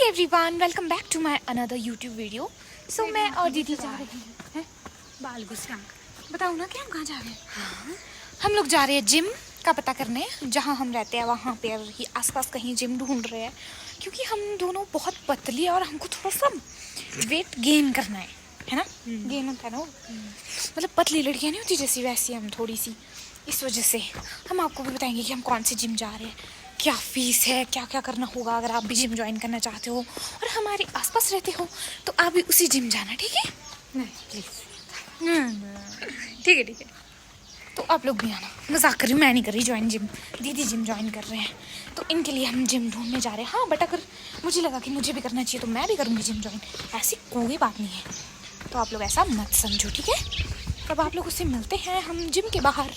Everyone, welcome back to my another YouTube video. So मैं और दीदी जा रही हैं बाल गुस्सा। बताऊँ ना कि हम कहाँ जा रहे हैं। हम लोग जा रहे हैं जिम का पता करने। जहाँ हम रहते हैं वहाँ पे ही आसपास कहीं जिम ढूंढ रहे हैं, क्योंकि हम दोनों बहुत पतली है और हमको थोड़ा सा वेट गेन करना है ना। गेन होता है ना, मतलब पतली लड़कियाँ नहीं होती जैसी, वैसी हम थोड़ी सी। इस वजह से हम आपको भी बताएंगे कि हम कौन से जिम जा रहे हैं, क्या फ़ीस है, क्या क्या करना होगा अगर आप भी जिम ज्वाइन करना चाहते हो और हमारे आसपास रहते हो तो आप भी उसी जिम जाना, ठीक है? नहीं प्लीज़। ठीक है ठीक है। तो आप लोग भी आना। मजाक कर रही हूँ, मैं नहीं कर रही ज्वाइन जिम, दीदी जिम ज्वाइन कर रहे हैं तो इनके लिए हम जिम ढूंढने जा रहे हैं। हाँ बट अगर मुझे लगा कि मुझे भी करना चाहिए तो मैं भी करूँगी जिम ज्वाइन, ऐसी कोई बात नहीं है। तो आप लोग ऐसा मत समझो, ठीक है? अब आप लोग उससे मिलते हैं हम जिम के बाहर।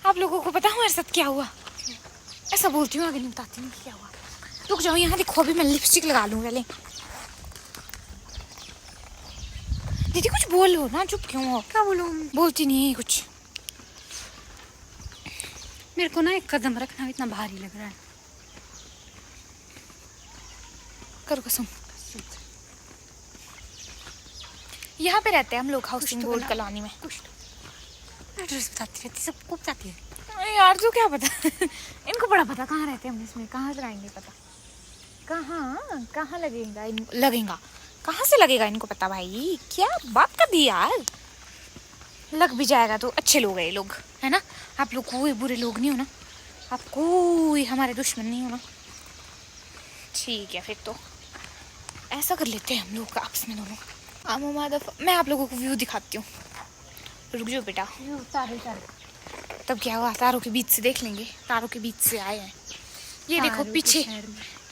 आप लोगों को पता हमारे साथ क्या हुआ? ऐसा बोलती हूँ आगे नहीं बताती हूँ क्या हुआ। रुक जाओ, यहाँ देखो, अभी मैं लिपस्टिक लगा लूँ पहले। दीदी कुछ बोलो ना, चुप क्यों हो? क्या बोलूँ? बोलती नहीं है कुछ। मेरे को ना एक कदम रखना इतना भारी लग रहा है। करो कसम। यहाँ पे रहते हैं हम लोग, हाउसिंग बोर्ड कॉलोनी में। कुछ तो एड्रेस बताती रहती, सबको बताती है। अरे यार तो क्या पता इनको बड़ा पता कहाँ रहते हैं हम, इसमें कहाँ लगाएंगे पता, कहाँ लगेगा कहाँ से लगेगा इनको पता। भाई क्या बात कर दी यार, लग भी जाएगा तो अच्छे लोग हैं ये लोग, है ना? आप लोग कोई बुरे लोग नहीं हो ना, आप कोई हमारे दुश्मन नहीं हो ना। ठीक है फिर तो ऐसा कर लेते हैं हम लोग आपस में दोनों। मैं आप लोगों को व्यू दिखाती हूँ, रुक जाओ बेटा। तब क्या हुआ, तारों के बीच से देख लेंगे, तारों के बीच से आए हैं। ये देखो पीछे,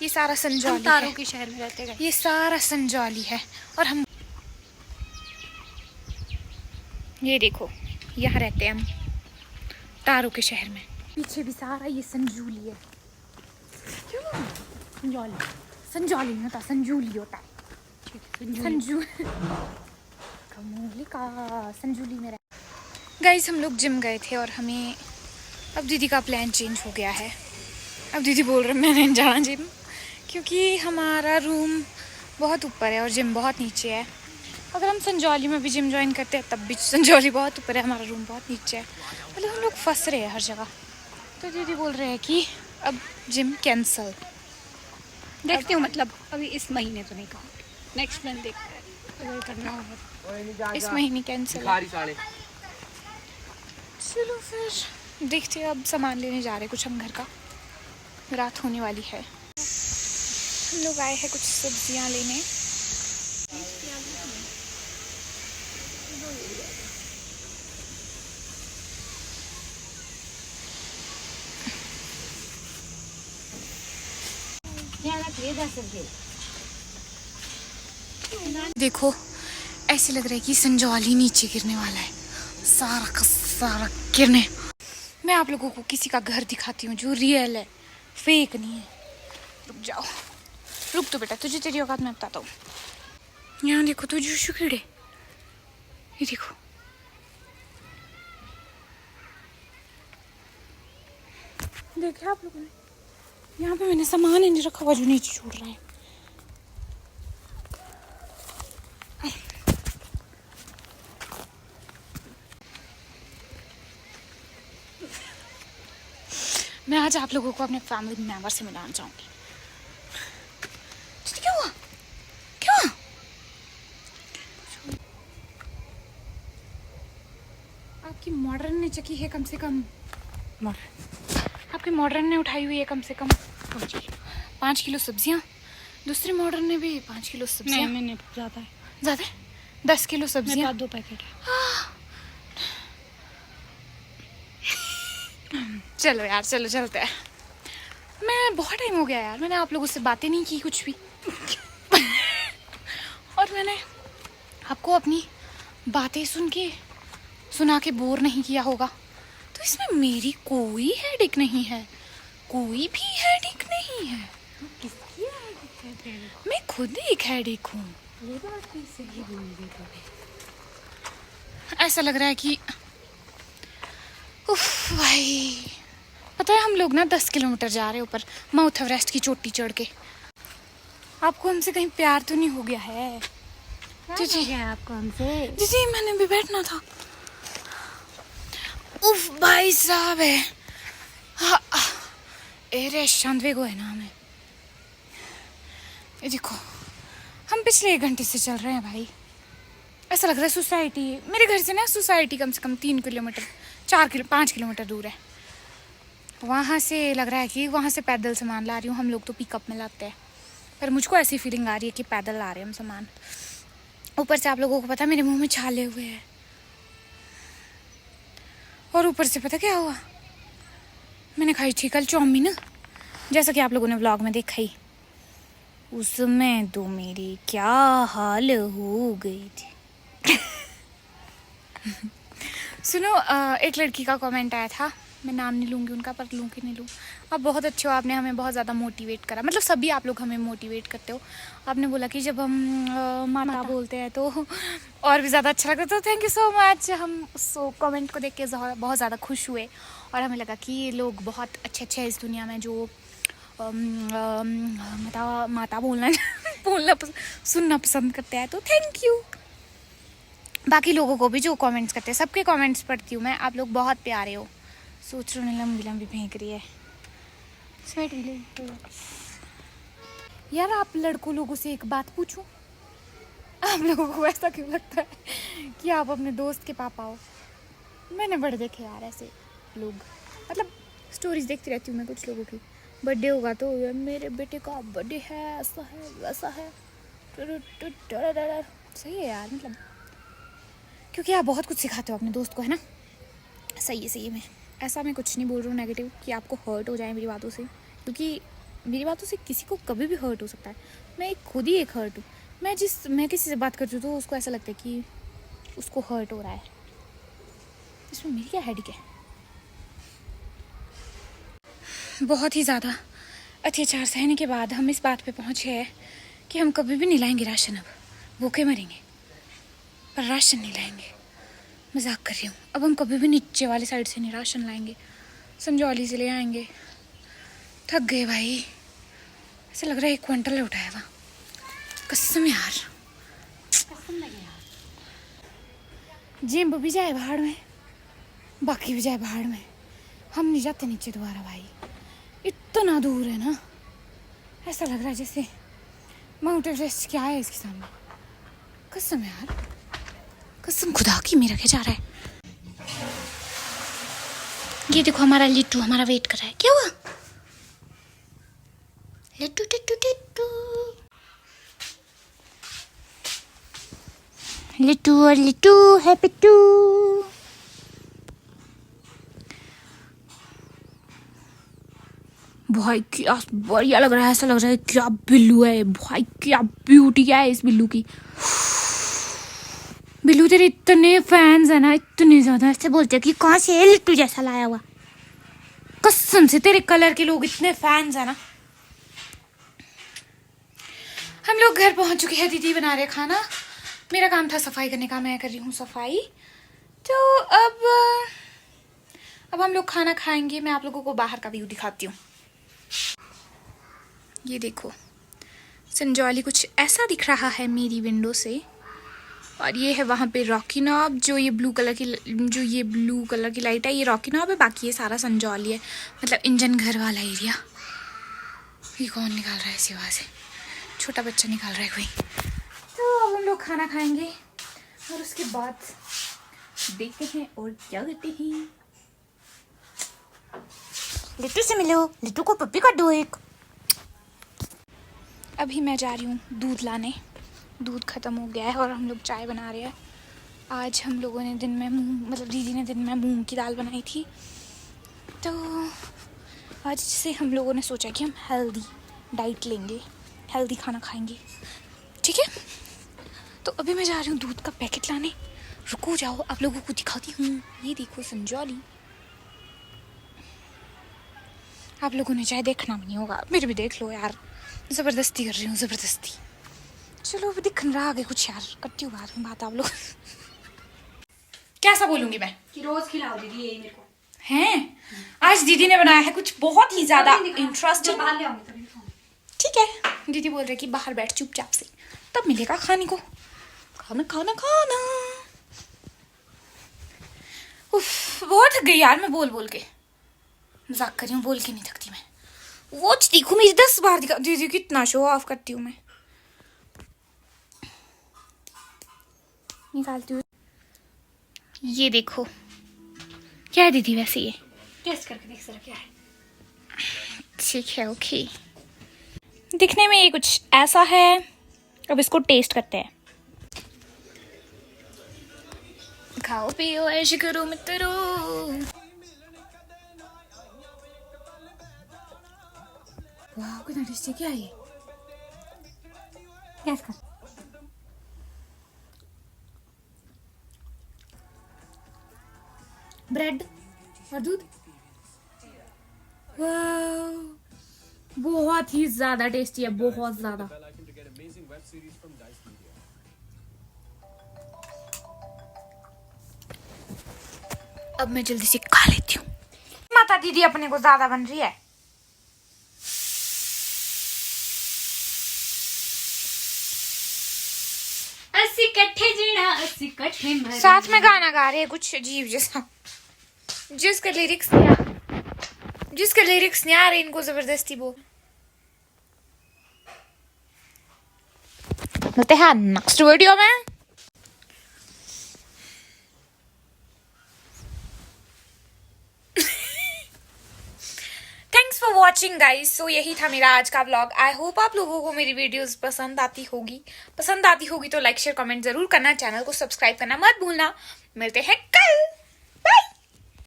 ये सारा संजौली तारों है। के शहर में रहते हैं। ये सारा संजौली है और हम ये देखो यहाँ रहते हैं हम तारों के शहर में। पीछे भी सारा ये संजौली है। क्यों संजौली नहीं होता, संजूली होता है। कमोली का संजूली में गाइस हम लोग जिम गए थे और हमें अब दीदी का प्लान चेंज हो गया है। अब दीदी बोल रहे मैं नहीं जाना जिम, क्योंकि हमारा रूम बहुत ऊपर है और जिम बहुत नीचे है। अगर हम संजौली में भी जिम ज्वाइन करते हैं तब भी संजौली बहुत ऊपर है, हमारा रूम बहुत नीचे है। मतलब हम लोग फंस रहे हैं हर जगह। तो दीदी बोल रहे हैं कि अब जिम कैंसल। देखती हूँ, मतलब अभी इस महीने तो नहीं कहूँ, नेक्स्ट मंथ देखते हैं अगर करना होगा। इस महीने कैंसिल है। चलो फिर देखते हैं, अब सामान लेने जा रहे हैं कुछ हम घर का, रात होने वाली है। हम लोग आए हैं कुछ सब्जियां लेने। देखो ऐसे लग रहा है कि संजौली नीचे गिरने वाला है, सारा का सारा गिरने। मैं आप लोगों को किसी का घर दिखाती हूँ जो रियल है, फेक नहीं है। रुक जाओ, रुक तो बेटा, तुझे तेरी औकात मैं बताता हूँ। यहाँ देखो तो जोशु कीड़े, ये देखो। देखे आप लोगों ने, यहाँ पे मैंने सामान नहीं रखा हुआ जो नीचे छूट रहा है। मैं आज आप लोगों को अपने फैमिली मेंबर से मिलाना चाहूँगी। क्या हुआ क्या हुआ? आपकी मॉडर्न ने चकी है कम से कम, आपकी मॉडर्न ने उठाई हुई है कम से कम 5 किलो सब्जियाँ। दूसरी मॉडर्न ने भी 5 किलो सब्जियाँ। नहीं मैंने ज़्यादा है, ज़्यादा 10 किलो सब्जियाँ। 2 पैकेट है। चलो यार, चलो चलते हैं। मैं बहुत टाइम हो गया यार, मैंने आप लोगों से बातें नहीं की कुछ भी और मैंने आपको अपनी बातें सुना के बोर नहीं किया होगा। तो इसमें मेरी कोई हेडेक नहीं है, कोई भी हेडेक नहीं है। किसकी है? मैं खुद एक हेडेक हूँ। ये बात कैसे ही बोल रही है? ऐसा लग रहा है कि उफ भाई, पता है हम लोग ना 10 किलोमीटर जा रहे हैं ऊपर, माउथ एवरेस्ट की चोटी चढ़ के। आपको हमसे कहीं प्यार तो नहीं हो गया है? जी है आपको हमसे? जी मैंने भी बैठना था। उफ भाई साहब है। हाँ, एरे शांतवे को है ना हमें। ये देखो हम पिछले 1 घंटे से चल रहे हैं भाई। ऐसा लग रहा है सोसाइटी, मेरे घर से ना सोसाइटी कम से कम 3 किलोमीटर 5 किलोमीटर दूर है। वहाँ से लग रहा है कि वहाँ से पैदल सामान ला रही हूँ। हम लोग तो पिकअप में लाते हैं, पर मुझको ऐसी फीलिंग आ रही है कि पैदल ला रहे हैं हम सामान। ऊपर से आप लोगों को पता है मेरे मुंह में छाले हुए हैं, और ऊपर से पता क्या हुआ, मैंने खाई थी कल चाउमीन, जैसा कि आप लोगों ने व्लॉग में देखा ही। उसमें तो मेरी क्या हाल हो गई थी। सुनो, एक लड़की का कमेंट आया था, मैं नाम नहीं लूँगी उनका, पर लूँ कि नहीं लूँ। आप बहुत अच्छे हो, आपने हमें बहुत ज़्यादा मोटिवेट करा। मतलब सभी आप लोग हमें मोटिवेट करते हो। आपने बोला कि जब हम माता बोलते हैं तो और भी ज़्यादा अच्छा लगता है। तो थैंक यू सो मच। हम उस कमेंट को देख के बहुत ज़्यादा खुश हुए, और हमें लगा कि ये लोग बहुत अच्छे हैं इस दुनिया में जो माता बोलना सुनना पसंद करते हैं। तो थैंक यू। बाकी लोगों को भी जो कमेंट्स करते हैं, सबके कमेंट्स पढ़ती हूँ मैं। आप लोग बहुत प्यारे हो। सोच रही हूँ लंबी लंबी फेंक रही है। यार आप लड़कों लोगों से एक बात पूछूं, आप लोगों को ऐसा क्यों लगता है कि आप अपने दोस्त के पापा हो? मैंने बड़े देखे यार ऐसे लोग, मतलब स्टोरीज देखती रहती हूँ मैं कुछ लोगों की। बर्थडे होगा तो यार मेरे बेटे का बर्थडे है, ऐसा है वैसा है। सही है यार, मतलब क्योंकि आप बहुत कुछ सिखाते हो अपने दोस्त को, है ना? सही है। मैं ऐसा मैं कुछ नहीं बोल रही हूँ नेगेटिव कि आपको हर्ट हो जाए मेरी बातों से, क्योंकि मेरी बातों से किसी को कभी भी हर्ट हो सकता है। मैं खुद ही एक हर्ट हूँ। मैं किसी से बात करती हूँ तो उसको ऐसा लगता है कि उसको हर्ट हो रहा है। इसमें मेरी क्या हेडेक है? बहुत ही ज़्यादा अत्याचार सहने के बाद हम इस बात पे पहुँचे हैं कि हम कभी भी नहीं लाएंगे राशन। अब भूखे मरेंगे पर राशन नहीं लाएंगे। मजाक कर रही हूँ। अब हम कभी भी नीचे वाली साइड से नहीं राशन लाएंगे, संजौली से ले आएंगे। थक गए भाई, ऐसा लग रहा है 1 क्विंटल उठाया था, कसम यार। जिम्ब भी जाए भाड़ में, बाकी भी जाए भाड़ में, हम नहीं जाते नीचे दोबारा भाई। इतना दूर है ना, ऐसा लग रहा है जैसे माउंट एवरेस्ट क्या है इसके सामने। कसम यार, कसम खुदा की, मेरा क्या जा रहा है। ये देखो हमारा लिट्टू हमारा वेट कर रहा है। क्या हुआ? लिट्टू टिट्टू टिट्टू, लिट्टू और लिट्टू है पिट्टू। भाई क्या बढ़िया लग रहा है, ऐसा लग रहा है क्या बिल्लू है भाई, क्या ब्यूटी क्या है इस बिल्लू की। बिल्लू तेरे इतने फैंस है ना, इतने ज्यादा, ऐसे बोलते हैं कि कहाँ से लिट्टू जैसा लाया हुआ। कसम से तेरे कलर के लोग इतने फैंस है ना। हम लोग घर पहुंच चुके हैं, दीदी बना रहे खाना। मेरा काम था सफाई करने का, मैं कर रही हूँ सफाई। तो अब हम लोग खाना खाएंगे। मैं आप लोगों को बाहर का व्यू दिखाती हूँ। ये देखो संजौली कुछ ऐसा दिख रहा है मेरी विंडो से, और ये है वहाँ पे रॉकी नॉब। जो ये ब्लू कलर की लाइट है, ये रॉकी नॉब है। बाकी ये सारा संजौली है, मतलब इंजन घर वाला एरिया। ये कौन निकाल रहा है इसी वहाँ से? छोटा बच्चा निकाल रहा है कोई। तो अब हम लोग खाना खाएंगे और उसके बाद देखते हैं और क्या करते हैं। लिट्टू से मिलो, लिट्टू को पप्पी कर दो एक। अभी मैं जा रही हूँ दूध लाने। दूध ख़त्म हो गया है और हम लोग चाय बना रहे हैं। आज हम लोगों ने दिन में दीदी ने दिन में मूंग की दाल बनाई थी। तो आज से हम लोगों ने सोचा कि हम हेल्दी डाइट लेंगे, हेल्दी खाना खाएंगे, ठीक है। तो अभी मैं जा रही हूँ दूध का पैकेट लाने। रुको जाओ, आप लोगों को दिखाती हूँ। ये देखो संजौली। आप लोगों ने चाहे देखना भी नहीं होगा, मेरे भी देख लो यार, ज़बरदस्ती कर रही हूँ, ज़बरदस्ती। चलो अभी दिख रहा आगे कुछ यार, करती हूँ बाद में बात आप लोग। कैसा बोलूँगी मैं कि रोज खिलाओ दीदी यही मेरे को हैं। आज दीदी ने बनाया है कुछ बहुत ही ज़्यादा इंटरेस्टिंग। ठीक है, दीदी बोल रहे कि बाहर बैठ चुपचाप से, तब मिलेगा खाने को। खाना खाना खाना। उफ, बहुत थक गई यार मैं बोल बोल के। मजाक कर रही हूँ, बोल के नहीं थकती मैं। वॉच देखो मेरी 10 बार दिखा। दीदी कितना शो ऑफ करती हूँ मैं। निकालती हूँ। ये देखो क्या है दीदी वैसे ये। टेस्ट करके देख जरा क्या है। ठीक है, ओके। दिखने में ये कुछ ऐसा है। अब इसको टेस्ट करते हैं। खाओ पियो ऐश करो मित्रों। वाह कितना टेस्टी। क्या है ये? गैस कर। ब्रेड और दूध। वाह, बहुत ही ज्यादा टेस्टी है, बहुत ज्यादा। अब मैं जल्दी से खा लेती हूँ। माता दीदी अपने को ज्यादा बन रही है। अस्सी कट्ठे जीना अस्सी कट्ठे मरना। साथ में गाना गा रहे हैं कुछ अजीब जैसा, जिसके लिरिक्स नहीं आ रहे इनको जबरदस्ती बोल। मिलते हैं नेक्स्ट वीडियो में। Thanks for watching guys. So यही था मेरा आज का व्लॉग। आई होप आप लोगों को मेरी वीडियोस पसंद आती होगी तो लाइक शेयर कमेंट जरूर करना, चैनल को सब्सक्राइब करना मत भूलना। मिलते हैं कल।